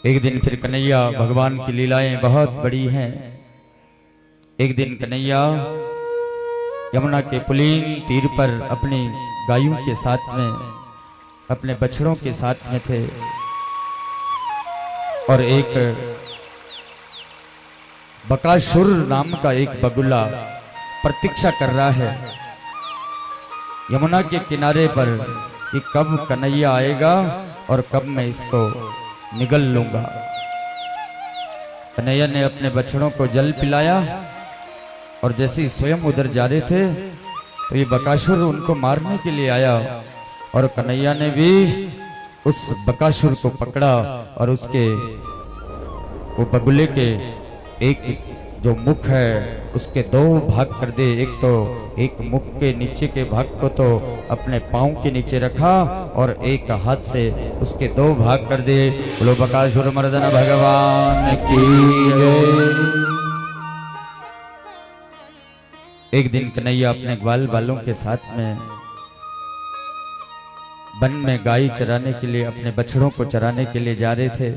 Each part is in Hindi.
एक दिन फिर कन्हैया, भगवान की लीलाएं बहुत बड़ी हैं। एक दिन कन्हैया यमुना के पुलीन तीर पर अपनी गायों के साथ में, अपने बछड़ों के साथ में थे और एक बकासुर नाम का एक बगुला प्रतीक्षा कर रहा है यमुना के किनारे पर कि कब कन्हैया आएगा और कब मैं इसको निगल लूंगा। कन्हैया ने अपने बछड़ों को जल पिलाया और जैसे ही स्वयं उधर जा रहे थे तो ये बकासुर उनको मारने के लिए आया और कन्हैया ने भी उस बकासुर को पकड़ा और उसके वो बगुले के एक जो मुख है उसके दो भाग कर दे। एक तो एक मुख के नीचे के भाग को तो अपने पांव के नीचे रखा और एक हाथ से उसके दो भाग कर दे। बोलो बकासुर मर्दन भगवान की जय। एक दिन कन्हैया अपने ग्वाल बालों के साथ में वन में गाय चराने के लिए, अपने बछड़ों को चराने के लिए जा रहे थे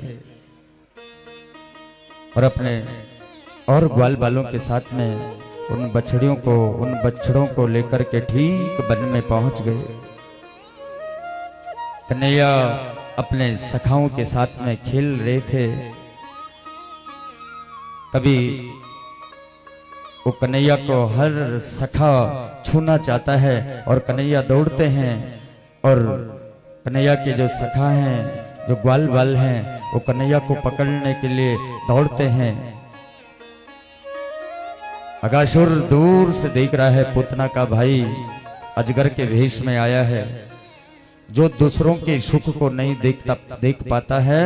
और अपने और ग्वाल बालों के साथ में उन बछड़ों को लेकर के ठीक वन में पहुंच गए। कन्हैया अपने सखाओं के साथ में खेल रहे थे। कभी वो कन्हैया को हर सखा छूना चाहता है और कन्हैया दौड़ते हैं और कन्हैया के जो सखा हैं, जो ग्वाल बाल हैं, वो कन्हैया को पकड़ने के लिए दौड़ते हैं। अगासुर दूर से देख रहा है पूतना का भाई अजगर के वेश में आया है। जो दूसरों के सुख को नहीं देख पाता है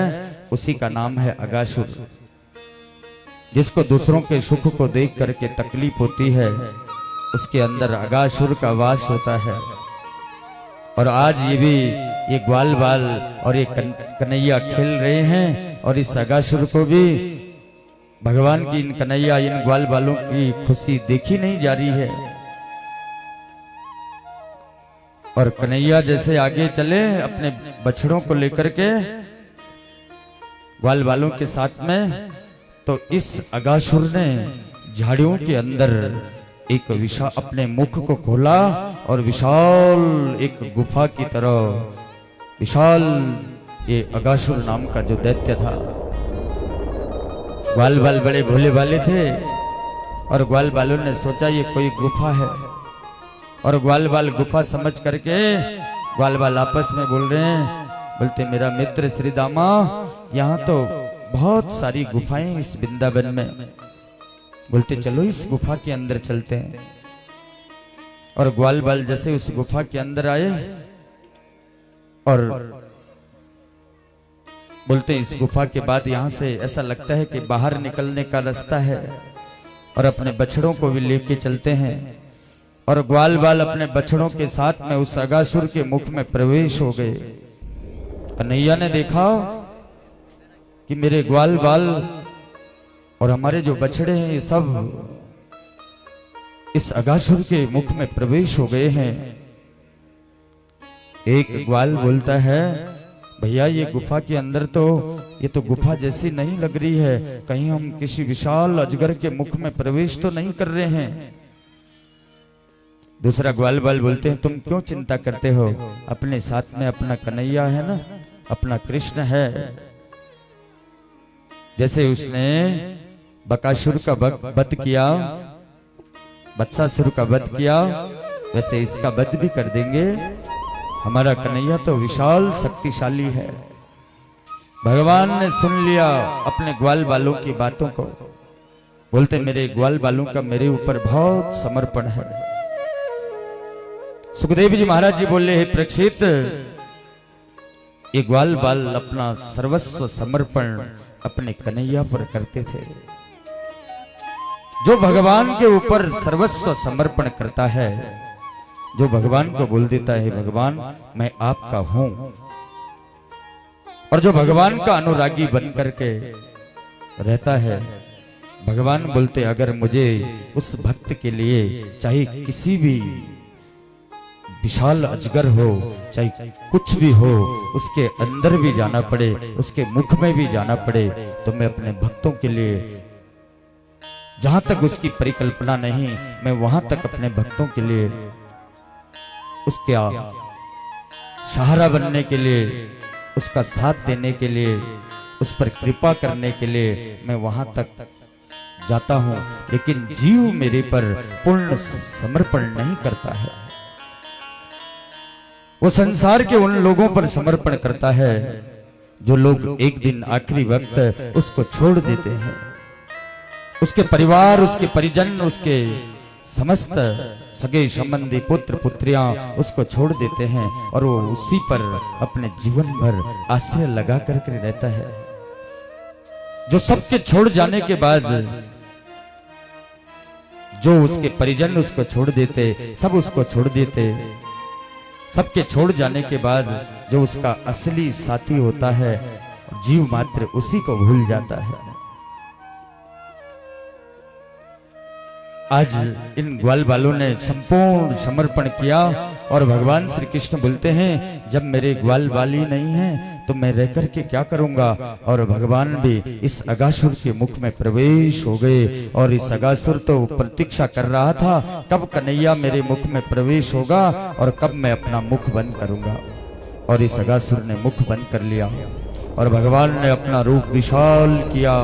उसी का नाम है अगासुर। जिसको दूसरों के सुख को देख करके तकलीफ होती है उसके अंदर अगासुर का वास होता है। और आज ये ग्वाल बाल और ये कन्हैया खेल रहे हैं और इस अगासुर को भी भगवान की इन कन्हैया, इन ग्वाल बालों की खुशी देखी नहीं जा रही है। और कन्हैया जैसे आगे चले अपने बछड़ों को लेकर के ग्वाल बालों के साथ में, तो इस अगासुर ने झाड़ियों के अंदर एक विशाल अपने मुख को खोला और विशाल एक गुफा की तरह विशाल ये अगासुर नाम का जो दैत्य था। ग्वाल बाल बड़े भोले भाले थे और ग्वाल बालों ने सोचा ये कोई गुफा है और ग्वाल बाल गुफा समझ करके ग्वाल बाल आपस में बोल रहे हैं, बोलते मेरा मित्र श्री दामा, यहाँ तो बहुत सारी गुफाएं इस वृंदावन में, बोलते चलो इस गुफा के अंदर चलते हैं। और ग्वाल बाल जैसे उस गुफा के अंदर आए और बोलते इस गुफा के बाद यहाँ से ऐसा लगता है कि बाहर निकलने का रास्ता है और अपने बछड़ों को भी लेके चलते हैं। और ग्वाल बाल अपने बछड़ों के साथ में उस अगासुर के मुख में प्रवेश हो गए। कन्हैया ने देखा कि मेरे ग्वाल बाल और हमारे जो बछड़े हैं ये सब इस अगासुर के मुख में प्रवेश हो गए हैं। एक ग्वाल बोलता है, भैया ये गुफा के अंदर तो ये तो गुफा जैसी नहीं लग रही है, कहीं हम किसी विशाल अजगर के मुख में प्रवेश तो नहीं कर रहे हैं। दूसरा ग्वाल बाल बोलते हैं, तुम क्यों चिंता करते हो, अपने साथ में अपना कन्हैया है ना, अपना कृष्ण है। जैसे उसने बकासुर का वध किया, बत्सासुर का वध किया, वैसे इसका वध भी कर देंगे। हमारा कन्हैया तो विशाल शक्तिशाली है। भगवान ने सुन लिया अपने ग्वाल बालों की बातों को। बोलते मेरे ग्वाल बालों का मेरे ऊपर बहुत समर्पण है। सुखदेव जी महाराज जी बोले, हे परीक्षित, ये ग्वाल बाल अपना सर्वस्व समर्पण अपने कन्हैया पर करते थे। जो भगवान के ऊपर सर्वस्व समर्पण करता है, जो भगवान को बोल देता है भगवान मैं आपका हूं, और जो भगवान का अनुरागी बन करके रहता है, भगवान बोलते अगर मुझे उस भक्त के लिए चाहे किसी भी विशाल अजगर हो, चाहे कुछ भी हो, उसके अंदर भी जाना पड़े, उसके मुख में भी जाना पड़े, तो मैं अपने भक्तों के लिए जहां तक उसकी परिकल्पना नहीं, मैं वहां तक अपने भक्तों के लिए उसके सहारा बनने के लिए, उसका साथ देने के लिए, उस पर कृपा करने के लिए मैं वहां तक जाता हूं। लेकिन जीव मेरे पर पूर्ण समर्पण नहीं करता है। वो संसार के उन लोगों पर समर्पण करता है जो लोग एक दिन आखिरी वक्त उसको छोड़ देते हैं। उसके परिवार, उसके परिजन, उसके समस्त सगे संबंधी, पुत्र पुत्रियां उसको छोड़ देते हैं और वो उसी पर अपने जीवन भर आश्रय लगा करके रहता है। जो सबके छोड़ जाने के बाद जो उसके परिजन उसको छोड़ देते, सब उसको छोड़ देते, सबके छोड़ जाने के बाद जो उसका असली साथी होता है, जीव मात्र उसी को भूल जाता है। आज इन ग्वाल बालों ने संपूर्ण समर्पण किया और भगवान श्री कृष्ण बोलते हैं, जब मेरे ग्वाल बाल ही नहीं हैं तो मैं रह करके क्या करूंगा। और भगवान भी इस अगासुर के मुख में प्रवेश हो गए और इस अगासुर तो प्रतीक्षा कर रहा था कब कन्हैया मेरे मुख में प्रवेश होगा और कब मैं अपना मुख बंद करूंगा। और इस अगासुर ने मुख बंद कर लिया और भगवान ने अपना रूप विशाल किया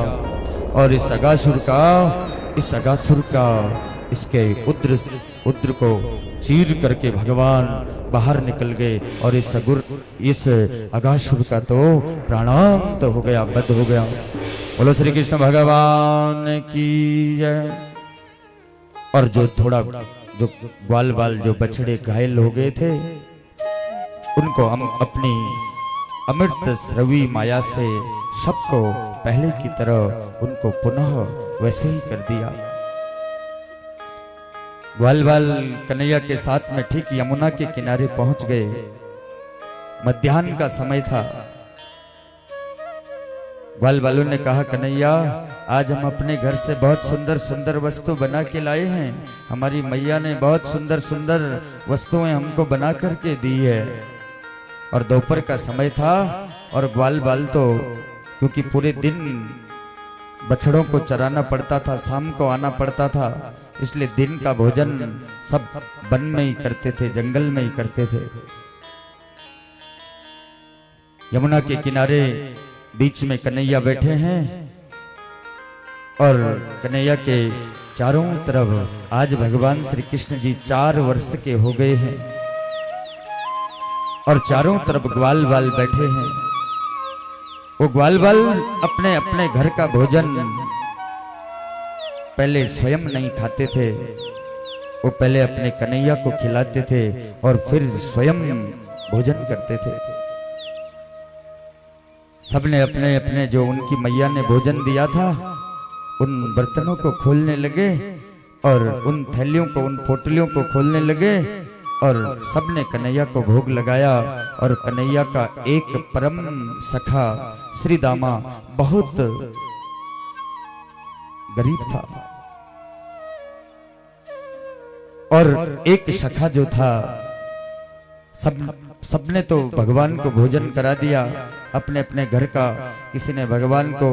और इस अगासुर का इसके उद्र को चीर करके भगवान बाहर निकल गए और इस अगासुर का तो प्राणांत हो गया, वध हो गया। बोलो श्री कृष्ण भगवान की जय। और जो ग्वाल बाल जो बछड़े घायल हो गए थे, उनको हम अपनी अमृत स्रवी माया से सबको पहले की तरह उनको पुनः वैसे ही कर दिया। ग्वाल बाल कन्हैया के साथ में ठीक यमुना के किनारे पहुंच गए। मध्याह्न का समय था। ग्वाल बालों ने कहा, कन्हैया आज हम अपने घर से बहुत सुंदर सुंदर वस्तु बना के लाए हैं। हमारी मैया ने बहुत सुंदर सुंदर वस्तुएं हमको बना करके दी है। और दोपहर का समय था और ग्वाल बाल तो क्योंकि पूरे दिन बछड़ों को चराना पड़ता था, शाम को आना पड़ता था, इसलिए दिन का भोजन सब वन में ही करते थे, जंगल में ही करते थे। यमुना के किनारे बीच में कन्हैया बैठे हैं और कन्हैया के चारों तरफ आज भगवान श्री कृष्ण जी 4 वर्ष के हो गए हैं और चारों तरफ ग्वाल बाल बैठे हैं। वो ग्वाल बाल अपने अपने घर का भोजन पहले स्वयं नहीं खाते थे, वो पहले अपने कन्हैया को खिलाते थे और फिर स्वयं भोजन करते थे। सबने अपने अपने जो उनकी मैया ने भोजन दिया था उन बर्तनों को खोलने लगे और उन थैलियों को, उन पोटलियों को खोलने लगे और सबने कन्हैया को भोग लगाया। और कन्हैया का एक परम सखा श्री दामा बहुत गरीब था और एक सखा जो था, सबने तो भगवान को भोजन करा दिया अपने अपने घर का। किसी ने भगवान को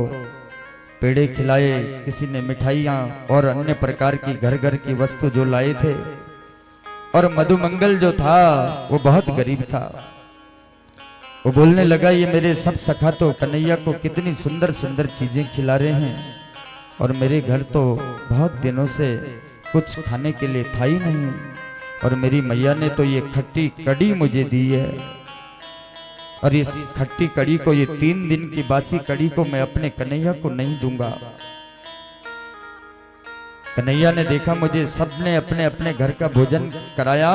पेड़े खिलाए, किसी ने मिठाइयां और अन्य प्रकार की घर घर की वस्तु जो लाए थे। और मधुमंगल जो था वो बहुत गरीब था। वो बोलने लगा, ये मेरे सब सखा तो कन्हैया को कितनी सुंदर सुंदर चीजें खिला रहे हैं और मेरे घर तो बहुत दिनों से कुछ खाने के लिए था ही नहीं और मेरी मैया ने तो ये खट्टी कड़ी मुझे दी है और इस खट्टी कड़ी को, ये 3 दिन की बासी कड़ी को मैं अपने कन्हैया को नहीं दूंगा। कन्हैया ने देखा मुझे सबने अपने अपने घर का भोजन कराया,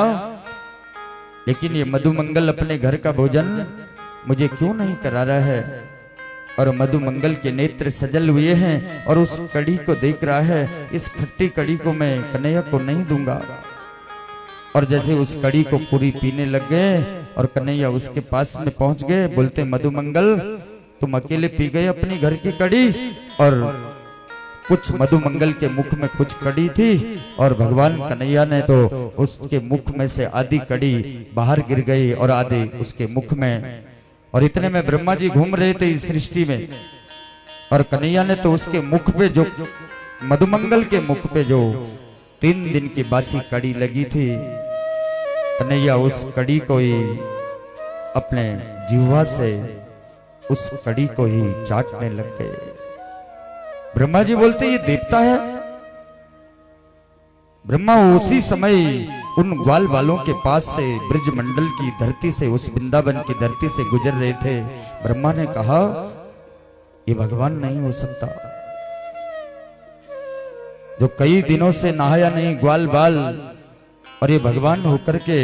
लेकिन ये मधुमंगल अपने घर का भोजन मुझे क्यों नहीं करा रहा है। और मधुमंगल के नेत्र सजल हुए हैं और उस कड़ी को देख रहा है, इस खट्टी कड़ी को मैं कन्हैया को नहीं दूंगा। और जैसे उस कड़ी को पूरी पीने लग गए और कन्हैया उसके पास में पहुंच गए, बोलते, मधुमंगल तुम अकेले पी गए अपनी घर की कड़ी और कुछ मधुमंगल के मुख में कुछ कड़ी थी और भगवान कन्हैया ने तो उसके मुख में से आधी कड़ी बाहर गिर गई और आधे उसके मुख में। और इतने में ब्रह्मा जी घूम रहे थे इस सृष्टि में और कन्हैया ने तो उसके मुख पे जो मधुमंगल के मुख पे जो 3 दिन की बासी कड़ी लगी थी, कन्हैया उस कड़ी को ही अपने जिह्वा से उस कड़ी को ही चाटने लग गए। ब्रह्मा जी बोलते ये देवता है। ब्रह्मा उसी समय उन ग्वाल वालों के पास से ब्रज मंडल की धरती से, उस वृंदावन की धरती से गुजर रहे थे। ब्रह्मा ने कहा ये भगवान नहीं हो सकता, जो कई दिनों से नहाया नहीं ग्वाल बाल, और ये भगवान होकर के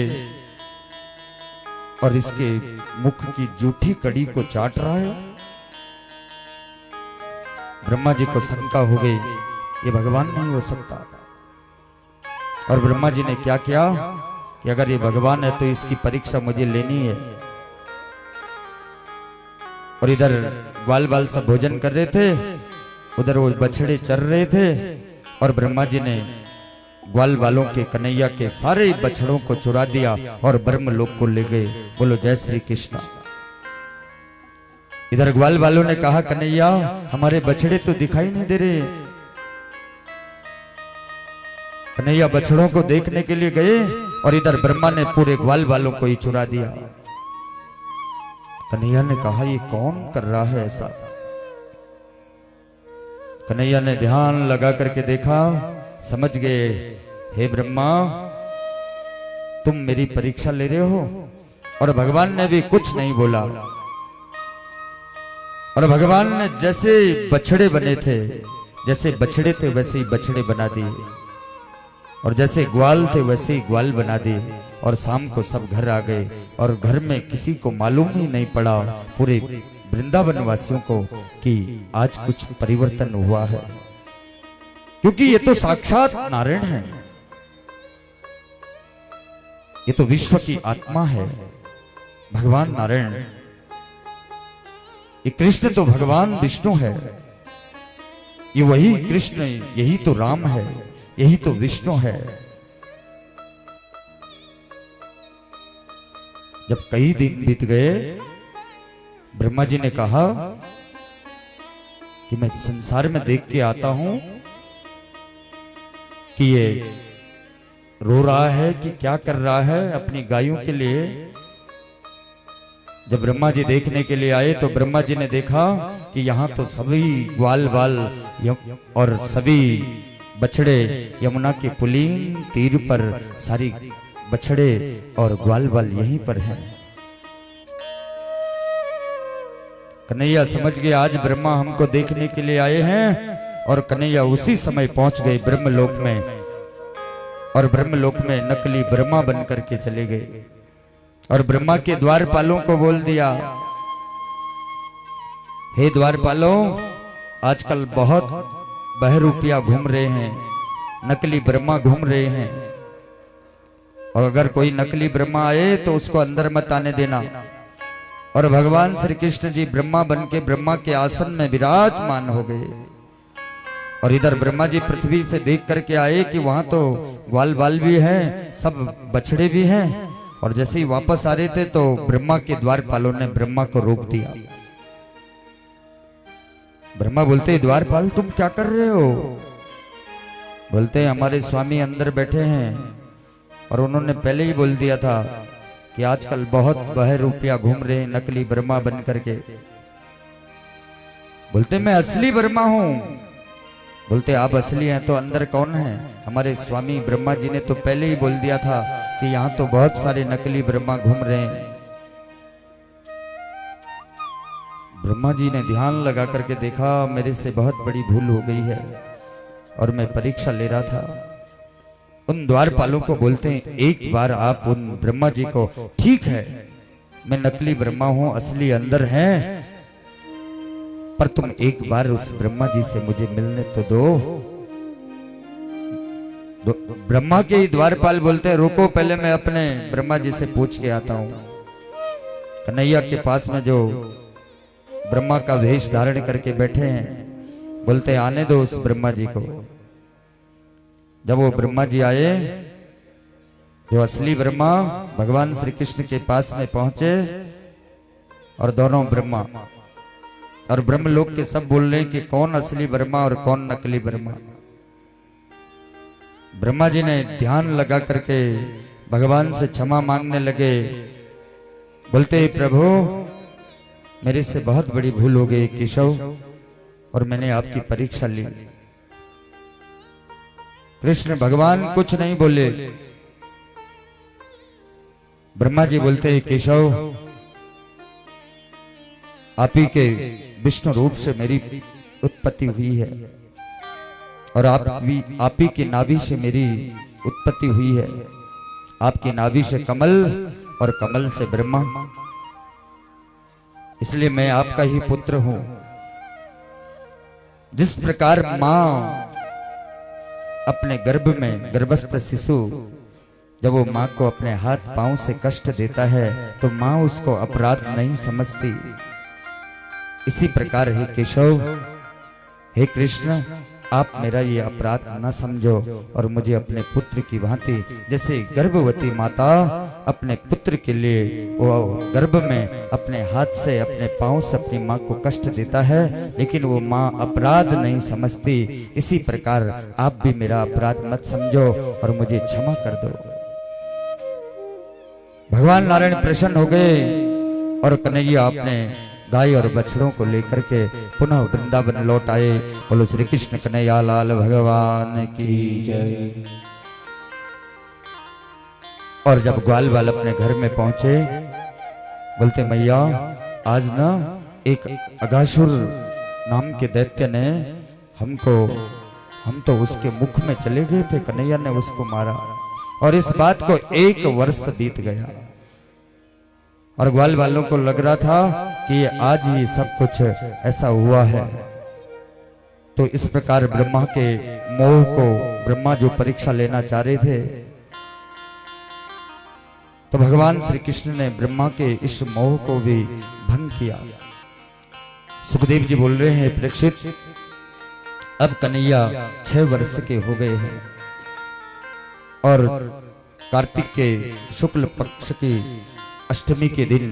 और इसके मुख की जूठी कड़ी को चाट रहा है। ब्रह्मा जी को शंका हो गई ये भगवान नहीं हो सकता। और ब्रह्मा जी ने क्या किया कि अगर ये भगवान है तो इसकी परीक्षा मुझे लेनी है। और इधर ग्वाल बाल सब भोजन कर रहे थे, उधर वो बछड़े चर रहे थे, और ब्रह्मा जी ने ग्वाल वालों के कन्हैया के सारे बछड़ों को चुरा दिया और ब्रह्मलोक को ले गए। बोलो जय श्री कृष्ण। इधर ग्वाल वालों ने कहा कन्हैया हमारे बछड़े तो दिखाई नहीं दे रहे। कन्हैया बछड़ों को देखने के लिए गए और इधर ब्रह्मा ने पूरे ग्वाल वालों को ही चुरा दिया। कन्हैया ने कहा ये कौन कर रहा है ऐसा। कन्हैया ने ध्यान लगा करके देखा, समझ गए हे ब्रह्मा तुम मेरी परीक्षा ले रहे हो। और भगवान ने भी कुछ नहीं बोला। और भगवान ने जैसे बछड़े बने थे, जैसे बछड़े थे वैसे ही बछड़े बना दिए, और जैसे ग्वाल थे वैसे ही ग्वाल बना दिए। और शाम को सब घर आ गए और घर में किसी को मालूम ही नहीं पड़ा, पूरे वृंदावन वासियों को, कि आज कुछ परिवर्तन हुआ है। क्योंकि ये तो साक्षात नारायण है, ये तो विश्व की आत्मा है भगवान नारायण। ये कृष्ण तो भगवान विष्णु है, ये वही कृष्ण, यही तो राम है, यही तो विष्णु है। जब कई दिन बीत गए, ब्रह्मा जी ने कहा कि मैं संसार में देख के आता हूं कि ये रो रहा है कि क्या कर रहा है अपनी गायों के लिए। जब ब्रह्मा जी देखने के लिए आए तो ब्रह्मा जी ने देखा कि यहाँ तो सभी ग्वाल बाल और सभी बछड़े यमुना के पुलीन तीर पर, सारी बछड़े और ग्वाल बाल यहीं पर हैं। कन्हैया समझ गए आज ब्रह्मा हमको देखने के लिए आए हैं, और कन्हैया उसी समय पहुंच गए ब्रह्मलोक में, और ब्रह्मलोक में नकली ब्रह्मा बन करके चले गए। और ब्रह्मा के द्वारपालों को बोल दिया हे द्वारपालों आजकल बहुत बहरूपिया घूम रहे हैं, नकली ब्रह्मा घूम रहे हैं, और अगर कोई नकली ब्रह्मा आए तो उसको अंदर मत आने देना। और भगवान श्री कृष्ण जी ब्रह्मा बन के ब्रह्मा के आसन में विराजमान हो गए। और इधर ब्रह्मा जी पृथ्वी से देख करके आए कि वहां तो ग्वाल बाल भी हैं, सब बछड़े भी हैं, और जैसे ही वापस आ रहे थे तो ब्रह्मा के द्वारपालों ने ब्रह्मा को रोक दिया। ब्रह्मा बोलते द्वारपाल तुम क्या कर रहे हो। बोलते हमारे स्वामी अंदर बैठे हैं, और उन्होंने पहले ही बोल दिया था कि आजकल बहुत बहरूपिया घूम रहे हैं नकली ब्रह्मा बन करके। बोलते मैं असली ब्रह्मा हूं। बोलते आप असली हैं तो अंदर कौन है। हमारे स्वामी ब्रह्मा जी ने तो पहले ही बोल दिया था कि यहाँ तो बहुत सारे नकली ब्रह्मा घूम रहे हैं। ब्रह्मा जी ने ध्यान लगा करके देखा मेरे से बहुत बड़ी भूल हो गई है, और मैं परीक्षा ले रहा था। उन द्वारपालों को बोलते हैं एक बार आप उन ब्रह्मा जी को, ठीक है मैं नकली ब्रह्मा हूं, असली अंदर है, पर तुम एक बार उस ब्रह्मा जी से मुझे मिलने तो दो। ब्रह्मा के ही द्वारपाल बोलते हैं रुको पहले मैं अपने ब्रह्मा जी से पूछ के आता हूं। कन्हैया के पास में जो ब्रह्मा का वेश धारण करके बैठे हैं, बोलते आने दो उस ब्रह्मा जी को। जब वो ब्रह्मा जी आए, जो असली ब्रह्मा भगवान श्री कृष्ण के पास में पहुंचे, और दोनों ब्रह्मा और ब्रह्मलोक के सब बोल रहे हैं कि कौन असली ब्रह्मा और कौन नकली ब्रह्मा। ब्रह्मा जी ने ध्यान लगा करके भगवान से क्षमा मांगने लगे। बोलते प्रभु, मेरे से बहुत बड़ी भूल हो गई केशव, और मैंने आपकी परीक्षा ली। कृष्ण भगवान कुछ नहीं बोले। ब्रह्मा जी बोलते हैं केशव, आप ही के विष्णु रूप से मेरी उत्पत्ति हुई है, और आप ही की नाभि से मेरी उत्पत्ति हुई है। आपकी नाभि से कमल और कमल से ब्रह्मा, इसलिए मैं आपका ही पुत्र हूं। जिस प्रकार मां अपने गर्भ में गर्भस्थ शिशु, जब वो मां को अपने हाथ पांव से कष्ट देता है तो मां उसको अपराध नहीं समझती। इसी प्रकार हे केशव, हे कृष्ण, आप मेरा ये अपराध न समझो और मुझे अपने पुत्र की भांति, जैसे गर्भवती माता अपने पुत्र के लिए वो गर्भ में अपने हाथ से अपने पांव से अपनी मां को कष्ट देता है, लेकिन वो मां अपराध नहीं समझती, इसी प्रकार आप भी मेरा अपराध मत समझो और मुझे क्षमा कर दो। भगवान नारायण प्रसन्न हो गए और कन्हैया अपने गाय और बछड़ों को लेकर के पुनः वृंदावन लौट आए। बोलो श्री कृष्ण कन्हैया लाल भगवान की जय। और जब ग्वाल बाल अपने घर में पहुंचे, बोलते मैया, आज ना एक अघासुर नाम के दैत्य ने हम तो उसके मुख में चले गए थे, कन्हैया ने उसको मारा, और इस बात को 1 वर्ष बीत गया। और ग्वाल वालों को लग रहा था कि आज ही सब कुछ ऐसा हुआ है। तो इस प्रकार ब्रह्मा के मोह को ब्रह्मा जो परीक्षा लेना चाह रहे थे, तो भगवान श्री कृष्ण ने ब्रह्मा के इस मोह को भी भंग किया। सुखदेव जी बोल रहे हैं, परीक्षित, अब कन्हैया 6 वर्ष के हो गए हैं, और कार्तिक के शुक्ल पक्ष की अष्टमी के दिन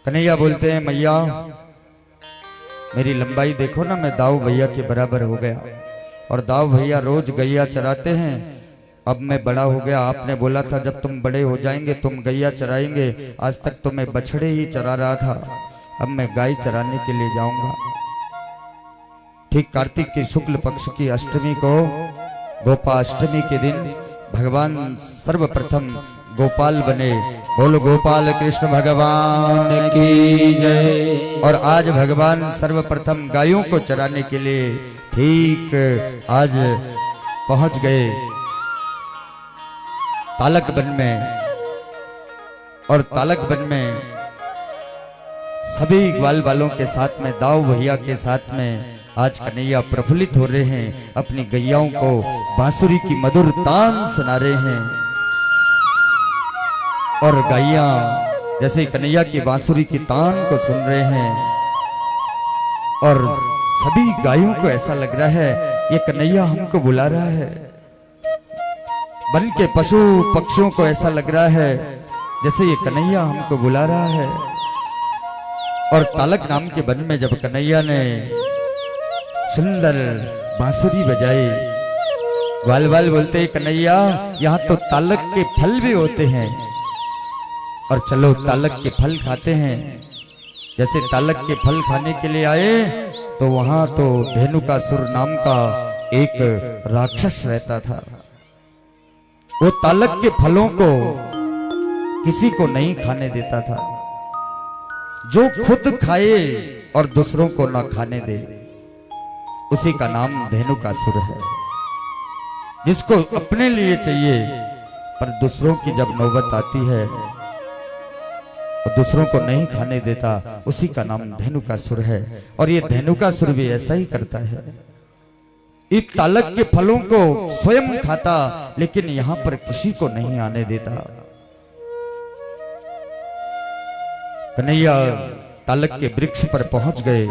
कन्हैया बोलते हैं, मैया मेरी लंबाई देखो ना, मैं दाऊ भैया के बराबर हो गया, और दाऊ भैया रोज गैया चराते हैं। अब मैं बड़ा हो गया, आपने बोला था जब तुम बड़े हो जाएंगे तुम गैया चराएंगे, आज तक तो मैं बछड़े ही चरा रहा था, अब मैं गाय चराने के लिए जाऊंगा। ठीक कार्तिक के शुक्ल पक्ष की अष्टमी को, गोपाष्टमी के दिन, भगवान सर्वप्रथम गोपाल बने। बोलो गोपाल कृष्ण भगवान की जय। और आज भगवान सर्वप्रथम गायों को चराने के लिए ठीक आज पहुंच गए तालक वन में, और तालक वन में सभी ग्वाल वालों के साथ में, दाऊ भैया के साथ में आज कन्हैया प्रफुल्लित हो रहे हैं, अपनी गैयाओं को बांसुरी की मधुर तान सुना रहे हैं। और गैया जैसे कन्हैया की बांसुरी की तान को सुन रहे हैं, और सभी गायों को ऐसा लग रहा है ये कन्हैया हमको बुला रहा है। वन के पशु पक्षियों को ऐसा लग रहा है जैसे ये कन्हैया हमको बुला रहा है। और तालक नाम के वन में जब कन्हैया ने सुंदर बांसुरी बजाई, ग्वाल बाल बोलते कन्हैया, यहाँ तो तालक के फल भी होते हैं, और चलो तालक के फल खाते हैं। जैसे तालक के फल खाने के लिए आए तो वहां तो धेनुकासुर नाम का एक राक्षस रहता था। वो तालक के फलों को किसी को नहीं खाने देता था। जो खुद खाए और दूसरों को ना खाने दे, उसी का नाम धेनुकासुर है। जिसको अपने लिए चाहिए पर दूसरों की जब नौबत आती है और दूसरों को नहीं खाने देता, उसी का नाम धेनुकासुर है। और ये धेनुकासुर भी ऐसा ही करता है, इस तालक के फलों को स्वयं खाता, लेकिन यहां पर किसी को नहीं आने देता। कन्हैया तालक के वृक्ष पर पहुंच गए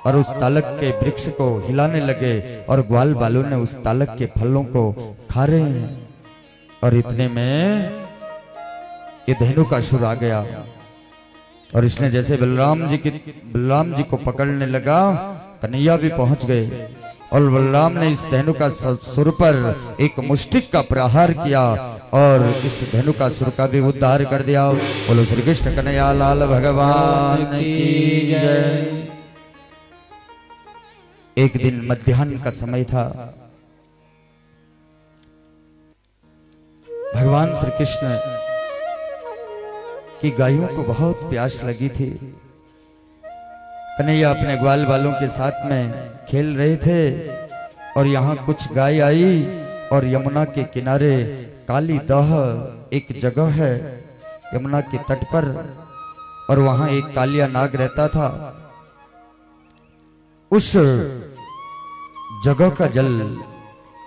और उस तालक के वृक्ष को हिलाने लगे और ग्वाल बालों ने उस तालक के फलों को खा रहे हैं। और इतने में ये धेनुकासुर आ गया और इसने जैसे बलराम जी को पकड़ने लगा, कन्हैया भी पहुंच गए और बलराम ने इस धेनुकासुर पर एक मुष्टिक का प्रहार किया और इस धेनुकासुर का भी उद्धार कर दिया। बोलो श्री कृष्ण कन्हैया लाल भगवान की जय। एक दिन मध्याह्न का समय था। भगवान श्री कृष्ण की गायों को बहुत प्यास लगी थी। कन्हैया अपने ग्वाल बालों के साथ में खेल रहे थे और यहाँ कुछ गाय आई और यमुना के किनारे काली दह एक जगह है यमुना के तट पर, और वहां एक कालिया नाग रहता था। उस जगह का जल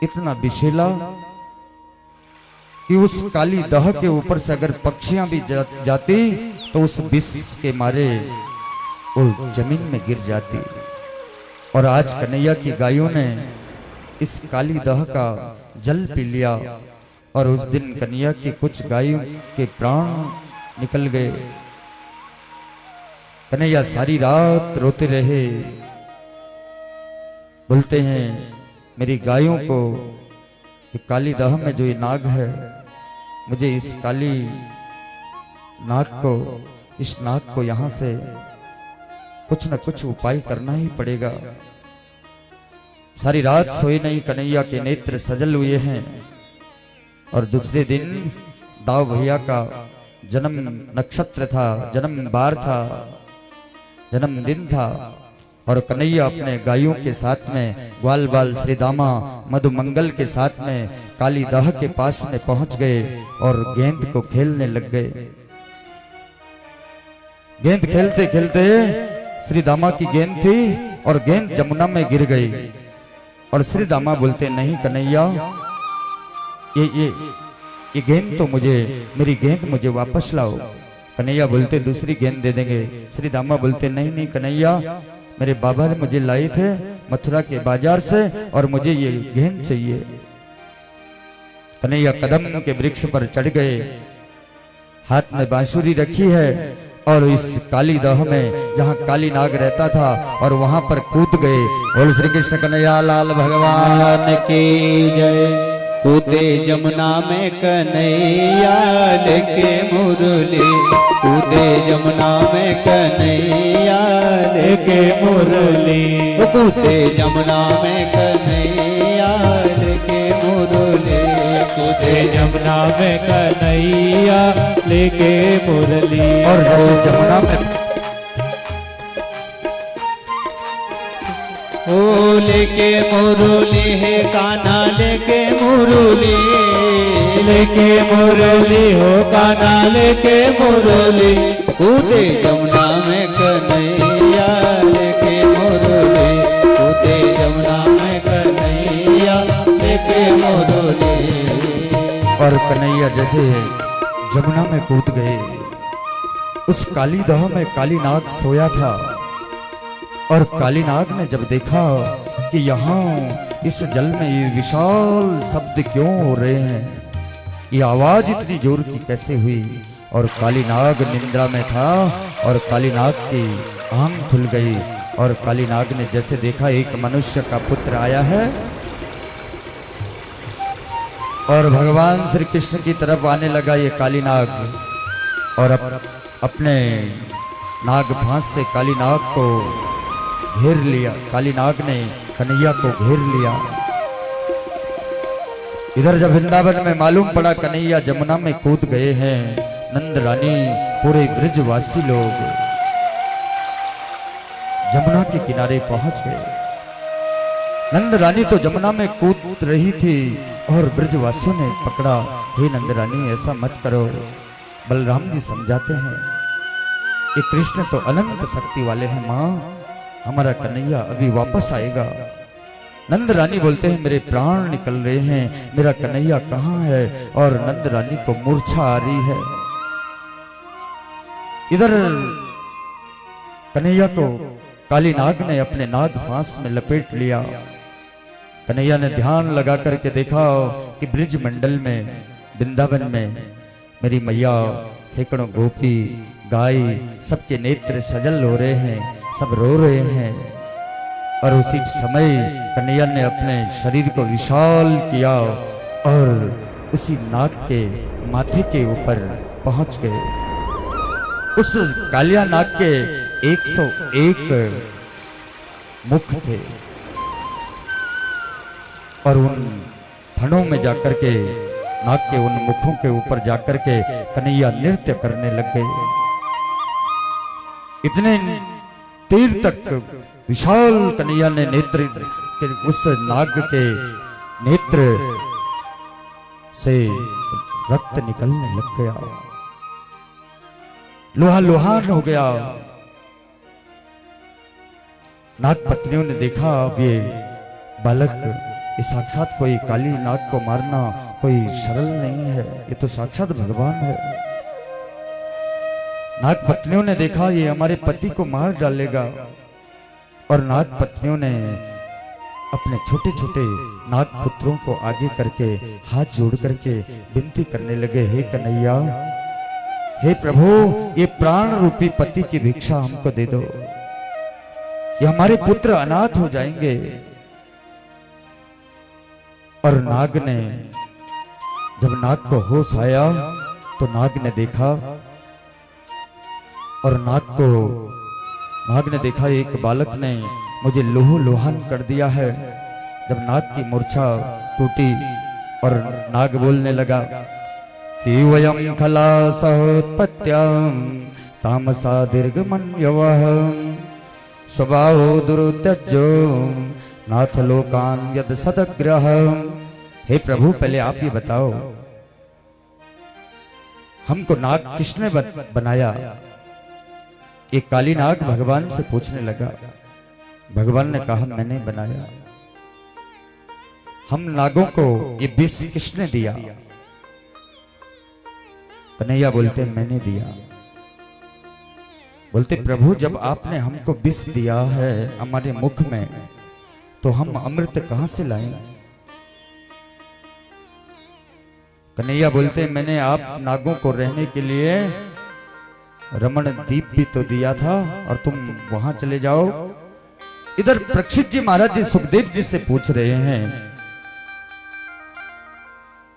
इतना विषैला कि उस काली दह के ऊपर से अगर पक्षियां भी जाती तो उस विष के मारे वो जमीन में गिर जाती। और आज कन्हैया की गायों ने इस काली दह का जल पी लिया और उस दिन कन्हैया की कुछ गायों के प्राण निकल गए। कन्हैया सारी रात रोते रहे, बोलते हैं मेरी गायों को काली दह में जो ये नाग है, मुझे इस काली इस नाग को यहां से कुछ न कुछ उपाय करना ही पड़ेगा। सारी रात सोए नहीं, कन्हैया के नेत्र सजल हुए हैं। और दूसरे दिन दाव भैया का जन्म नक्षत्र था, जन्म बार था, जन्मदिन था और कन्हैया अपने गायों के साथ में ग्वाल बाल श्री दामा मधुमंगल के साथ में काली दह के पास में पहुंच गए और गेंद को खेलने लग गए। गेंद खेलते खेलते श्री दामा की गेंद थी और गेंद जमुना में गिर गई। और श्री दामा बोलते नहीं कन्हैया, ये गेंद तो मेरी गेंद मुझे वापस लाओ। कन्हैया बोलते दूसरी गेंद दे देंगे। श्री दामा बोलते नहीं नहीं कन्हैया, मेरे बाबा ने मुझे लाई थे मथुरा के बाजार से और मुझे ये गेंद चाहिए। कन्हैया कदम के वृक्ष पर चढ़ गए, हाथ में बांसुरी रखी है और इस काली दह में जहां काली नाग रहता था और वहां पर कूद गए। बोल श्री कृष्ण कन्हैया लाल भगवान की जय। कूदे जमुना में कन्हैया लेके मुरली, कूदे जमुना में कन्हैया लेके मुरली, कूदे जमुना में कन्हैया लेके मुरली, कूदे जमुना में कन्हैया लेके मुरली। और जैसे जमुना में ओ लेके मुरली है कान्हा लेके मुरली, लेके मुरली हो कान्हा लेके मुरली, कूदे जमुना में कन्हैया लेके मुरली, कूदे जमुना में कन्हैया लेके मुरली। और कन्हैया जैसे जमुना में कूद गए, उस काली दह में काली नाग सोया था और काली नाग ने जब देखा कि यहाँ इस जल में ये विशाल शब्द क्यों हो रहे हैं, ये आवाज इतनी जोर की कैसे हुई। और काली नाग निंद्रा में था और काली नाग की आंख खुल गई और काली नाग ने जैसे देखा एक मनुष्य का पुत्र आया है और भगवान श्री कृष्ण की तरफ आने लगा ये काली नाग। और अपने नाग फांस से काली नाग को घेर लिया। काली नाग ने कन्हैया को घेर लिया। इधर जब वृंदावन में मालूम पड़ा कन्हैया जमुना में कूद गए हैं, नंद रानी पूरे ब्रजवासी लोग जमुना के किनारे पहुंच गए। नंद रानी तो जमुना में कूद रही थी और ब्रजवासियों ने पकड़ा, हे नंद रानी ऐसा मत करो। बलराम जी समझाते हैं कि कृष्ण तो अनंत शक्ति वाले हैं, माँ हमारा कन्हैया अभी वापस आएगा। नंद रानी बोलते हैं मेरे प्राण निकल रहे हैं, मेरा कन्हैया कहाँ है। और नंद रानी को मूर्छा आ रही है। इधर कन्हैया को काली नाग ने अपने नाग फांस में लपेट लिया। कन्हैया ने ध्यान लगा करके देखा कि ब्रिज मंडल में, वृंदावन में मेरी मैया, सैकड़ों गोपी, गाय, सबके नेत्र सजल हो रहे हैं, सब रो रहे हैं। और उसी समय कन्हैया ने अपने शरीर को विशाल किया और उसी नाग के माथे के ऊपर पहुंच गए। उस कालिया नाग के 101 मुख थे और उन फणों में जाकर के, नाग के उन मुखों के ऊपर जाकर के कन्हैया नृत्य करने लग गए। इतने देर तक विशाल कन्हैया ने नेत्र, उस नाग के नेत्र से रक्त निकलने लग गया, लोहा लोहान हो गया। नाग पत्नियों ने देखा अब ये बालक, ये साक्षात कोई काली नाग को मारना कोई सरल नहीं है, ये तो साक्षात भगवान है। नाग पत्नियों ने देखा ये हमारे पति को मार डालेगा, और नाग पत्नियों ने अपने छोटे छोटे नाग पुत्रों को आगे करके हाथ जोड़ करके विनती करने लगे, हे कन्हैया, हे प्रभु, ये प्राण रूपी पति की भिक्षा हमको दे दो, ये हमारे पुत्र अनाथ हो जाएंगे। और नाग ने, जब नाग को होश आया तो नाग ने देखा, और नाग ने देखा एक बालक ने मुझे लोह लोहान कर दिया है। जब नाग की मूर्छा टूटी और नाग बोलने लगा कि वयम खला सहोत्पत्त्यां तामसा दीर्घमन्यवः स्वभावो दुरुत्यज्यो नाथ लोकान यद सदग्रह। हे प्रभु, पहले आप ये बताओ, हमको नाग किसने बनाया? एक काली नाग भगवान से पूछने लगा। भगवान ने कहा, मैंने बनाया। हम नागों को ये विष किसने दिया? कन्हैया बोलते, मैंने दिया। बोलते, प्रभु, जब आपने हमको विष दिया है हमारे मुख में, तो हम अमृत कहां से लाएं? कन्हैया बोलते, मैंने आप नागों को रहने के लिए रमण द्वीप भी तो दिया था, और तुम वहां चले जाओ। इधर परीक्षित जी महाराज जी सुखदेव जी से पूछ रहे हैं,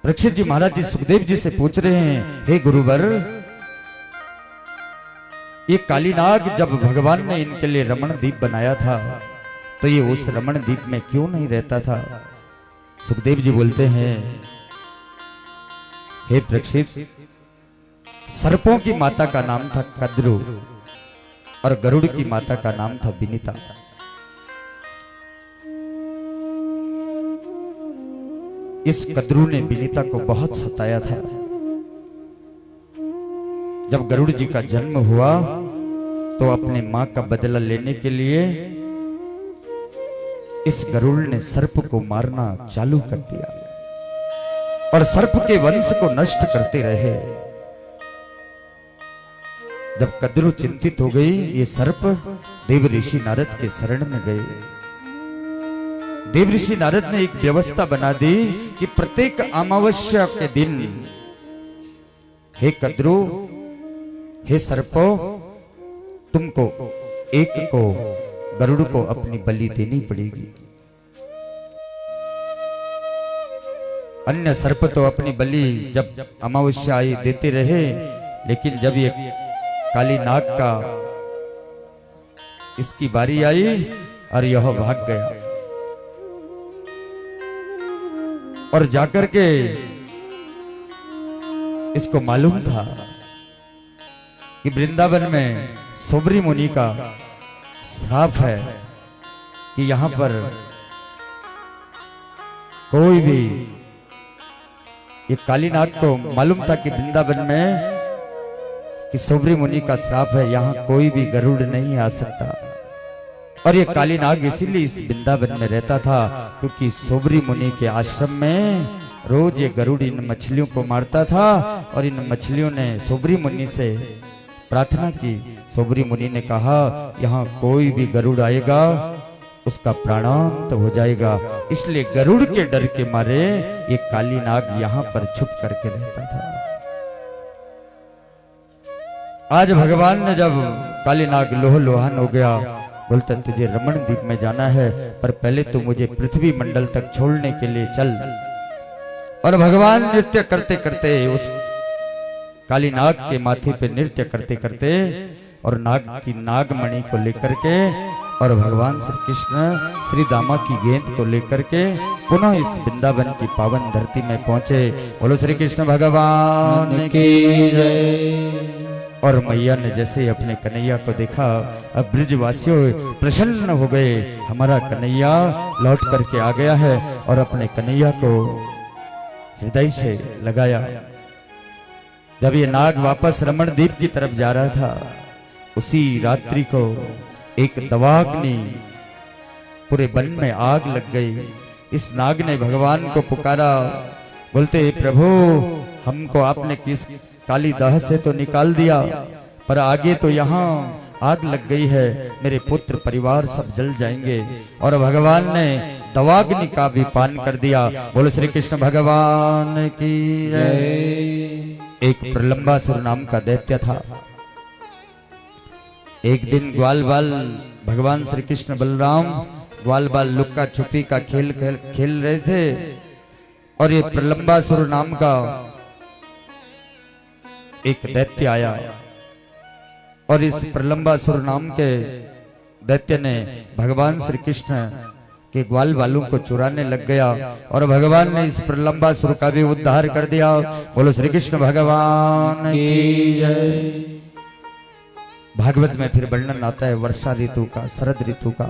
परीक्षित जी महाराज जी सुखदेव जी से पूछ रहे हैं, हे गुरुवर, ये काली नाग जब भगवान ने इनके लिए रमण द्वीप बनाया था, तो ये उस रमण द्वीप में क्यों नहीं रहता था? सुखदेव जी बोलते हैं, हे परीक्षित, सर्पों की माता का नाम था कद्रु और गरुड़ की माता का नाम था विनीता। इस कद्रु ने विनीता को बहुत सताया था। जब गरुड़ जी का जन्म हुआ तो अपने मां का बदला लेने के लिए इस गरुड़ ने सर्प को मारना चालू कर दिया और सर्प के वंश को नष्ट करते रहे। जब कद्रु चिंतित हो गई, ये सर्प देव ऋषि नारद के शरण में गए। देव ऋषि नारद ने एक व्यवस्था बना दी कि प्रत्येक अमावस्या के दिन, हे कद्रु, हे सर्पो, तुमको एक को, गरुड़ को अपनी बलि देनी पड़ेगी। अन्य सर्प तो अपनी बलि जब अमावस्या आई देते रहे, लेकिन जब ये काली नाग का इसकी बारी आई और यह भाग गया और जाकर के इसको मालूम था कि वृंदावन में सोबरी मुनि का श्राप है कि यहां पर कोई भी, ये काली नाग को मालूम था कि वृंदावन में कि सोबरी मुनि का श्राप है, यहां कोई भी गरुड़ नहीं आ सकता। और ये काली नाग इसीलिए इस वृंदावन में रहता था क्योंकि सोबरी मुनि के आश्रम में रोज ये गरुड़ इन मछलियों को मारता था और इन मछलियों ने सोबरी मुनि से प्रार्थना की। सोबरी मुनि ने कहा, यहाँ कोई भी गरुड़ आएगा उसका प्राणांत हो जाएगा, इसलिए गरुड़ के डर के मारे ये काली नाग यहाँ पर छुप करके रहता था। आज भगवान ने जब काली नाग लोह लोहान हो गया, बोलता तुझे रमण द्वीप में जाना है, पर पहले तो मुझे पृथ्वी मंडल तक छोड़ने के लिए चल। और भगवान नृत्य करते करते उस काली नाग के माथे पे नृत्य करते करते और नाग की नागमणि को लेकर के और भगवान श्री कृष्ण श्री दामा की गेंद को लेकर के पुनः इस वृंदावन की पावन धरती में पहुंचे। बोलो श्री कृष्ण भगवान की जय। और मैया ने जैसे अपने कन्हैया को देखा, अब ब्रिजवासियों प्रसन्न हो गए, हमारा कन्हैया लौट करके आ गया है, और अपने कन्हैया को हृदय से लगाया। जब ये नाग वापस रमण द्वीप की तरफ जा रहा था, उसी रात्रि को एक दवाग्नि पूरे वन में आग लग गई। इस नाग ने भगवान को पुकारा, बोलते प्रभु हमको आपने किस काली दाह से तो निकाल दिया, पर आगे तो यहाँ आग लग गई है, मेरे पुत्र परिवार सब जल जाएंगे। और भगवान ने दवाग्नि का भी पान कर दिया। बोलो श्री कृष्ण भगवान की जय। एक प्रलंबासुर नाम का दैत्य था। एक दिन ग्वाल बाल भगवान श्री कृष्ण बलराम ग्वाल बाल लुक्का छुपी का खेल रहे थे, और ये प्रलंबासुर नाम का एक दैत्य आया, और इस प्रलंबासुर नाम के दैत्य ने भगवान श्री कृष्ण के ग्वाल बालों को चुराने लग गया, और भगवान ने इस प्रलंबासुर का भी उद्धार कर दिया। बोलो श्री कृष्ण भगवान की जय। भागवत में फिर वर्णन आता है वर्षा ऋतु का, शरद ऋतु का।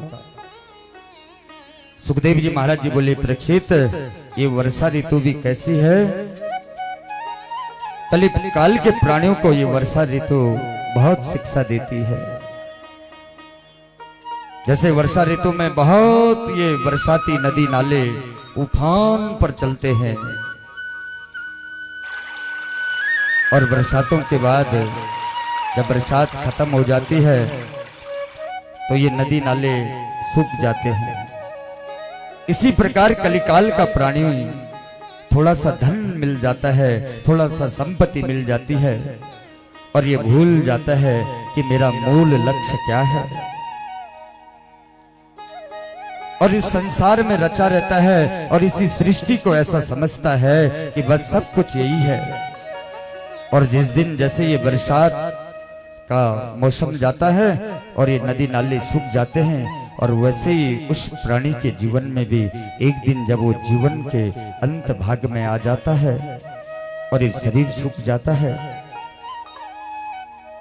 सुखदेव जी महाराज जी बोले, परीक्षित ये वर्षा ऋतु भी कैसी है? कलिप काल के प्राणियों को ये वर्षा ऋतु बहुत शिक्षा देती है। जैसे वर्षा ऋतु में बहुत ये बरसाती नदी नाले उफान पर चलते हैं, और बरसातों के बाद जब बरसात खत्म हो जाती है तो ये नदी नाले सूख जाते हैं। इसी प्रकार कलिकाल का प्राणी थोड़ा सा धन मिल जाता है, थोड़ा सा संपत्ति मिल जाती है, और ये भूल जाता है कि मेरा मूल लक्ष्य क्या है, और इस संसार में रचा रहता है, और इसी सृष्टि को ऐसा समझता है कि बस सब कुछ यही है। और जिस दिन जैसे ये बरसात का मौसम जाता है और ये नदी नाले सूख जाते हैं, और वैसे ही उस प्राणी के जीवन में भी एक दिन जब वो जीवन के अंत भाग में आ जाता है और ये शरीर सूख जाता है,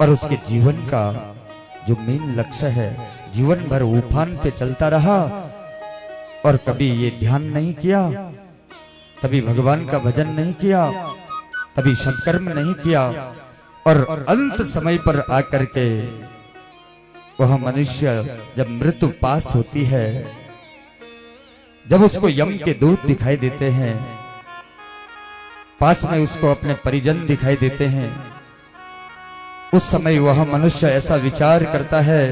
और उसके जीवन का जो मेन लक्ष्य है, जीवन भर उफान पे चलता रहा, और कभी ये ध्यान नहीं किया, कभी भगवान का भजन नहीं किया, कभी सत्कर्म नहीं किया, और अंत समय पर आकर के वह मनुष्य जब मृत्यु पास होती है, जब उसको यम के दूत दिखाई देते हैं, पास में उसको अपने परिजन दिखाई देते हैं, उस समय वह मनुष्य ऐसा विचार करता है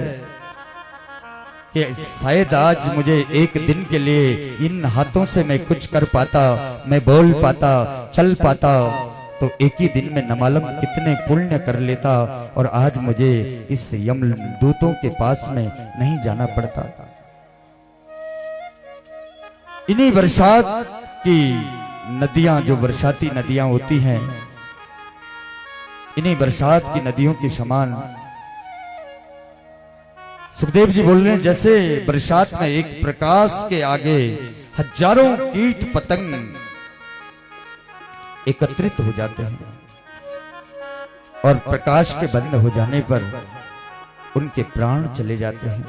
कि शायद आज मुझे एक दिन के लिए इन हाथों से मैं कुछ कर पाता, मैं बोल पाता, चल पाता, तो एक ही दिन में न मालूम कितने पुण्य कर लेता, और आज मुझे इस यम दूतों के पास में नहीं जाना पड़ता। इन्हीं बरसात की नदियां, जो बरसाती नदियां होती हैं, इन्हीं बरसात की नदियों के समान सुखदेव जी बोल रहे हैं, जैसे बरसात में एक प्रकाश के आगे हजारों कीट पतंग एकत्रित हो जाते हैं, और प्रकाश के बंद हो जाने पर उनके प्राण चले जाते हैं।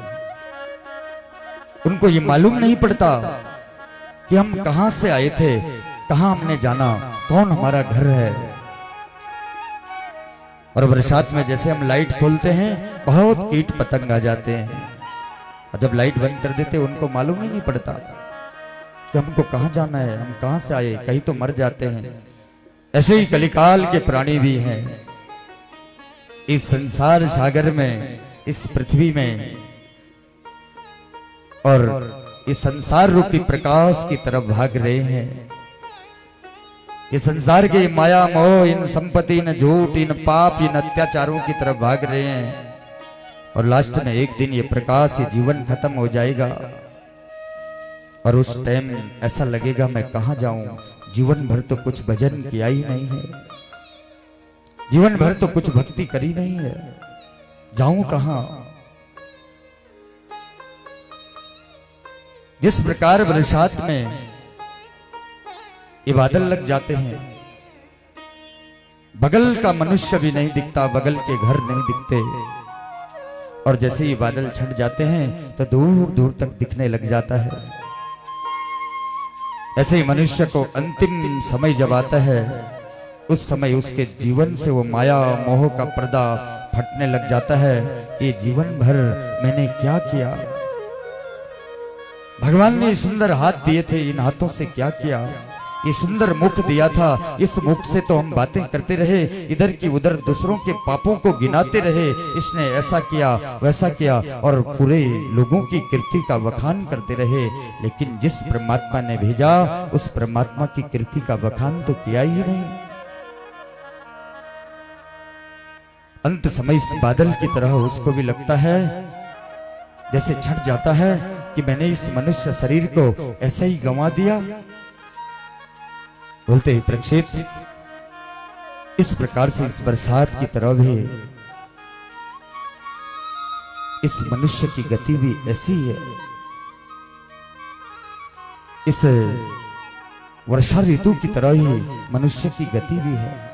उनको ये मालूम नहीं पड़ता कि हम कहां से आए थे, कहां हमने जाना, कौन हमारा घर है। और बरसात में जैसे हम लाइट खोलते हैं, बहुत कीट पतंग आ जाते हैं, और जब लाइट बंद कर देते उनको मालूम ही नहीं पड़ता कि हमको कहां जाना है, हम कहां से आए, कहीं तो मर जाते हैं। ऐसे ही कलिकाल के प्राणी भी हैं। इस संसार सागर में, इस पृथ्वी में, और इस संसार रूपी प्रकाश की तरफ भाग रहे हैं। इस संसार के माया मोह, इन संपत्ति, इन झूठ, इन पाप, इन अत्याचारों की तरफ भाग रहे हैं। और लास्ट में एक दिन ये प्रकाश, ये जीवन खत्म हो जाएगा और उस टाइम ऐसा लगेगा मैं कहां जाऊं, जीवन भर तो कुछ भजन किया ही नहीं है, जीवन भर तो कुछ भक्ति करी नहीं है, जाऊं कहां। जिस प्रकार बरसात में ये बादल लग जाते हैं, बगल का मनुष्य भी नहीं दिखता, बगल के घर नहीं दिखते, और जैसे ये बादल छट जाते हैं तो दूर दूर तक दिखने लग जाता है। ऐसे ही मनुष्य को अंतिम समय जब आता है, उस समय उसके जीवन से वो माया मोह का पर्दा फटने लग जाता है। ये जीवन भर मैंने क्या किया, भगवान ने सुंदर हाथ दिए थे, इन हाथों से क्या किया, ये सुंदर मुख दिया था, इस मुख से तो हम बातें करते रहे, इधर की उधर दूसरों के पापों को गिनाते रहे, इसने ऐसा किया वैसा किया, और पूरे लोगों की कीर्ति का बखान करते रहे। लेकिन जिस परमात्मा ने भेजा, उस परमात्मा की कीर्ति का बखान तो किया ही नहीं। अंत समय इस बादल की तरह उसको भी लगता है, जैसे छट जाता है कि मैंने इस मनुष्य शरीर को ऐसे ही गंवा दिया। बोलते ही परीक्षित, इस प्रकार से इस बरसात की तरह भी इस मनुष्य की गति भी ऐसी है। इस वर्षा ऋतु की तरह ही मनुष्य की गति भी है।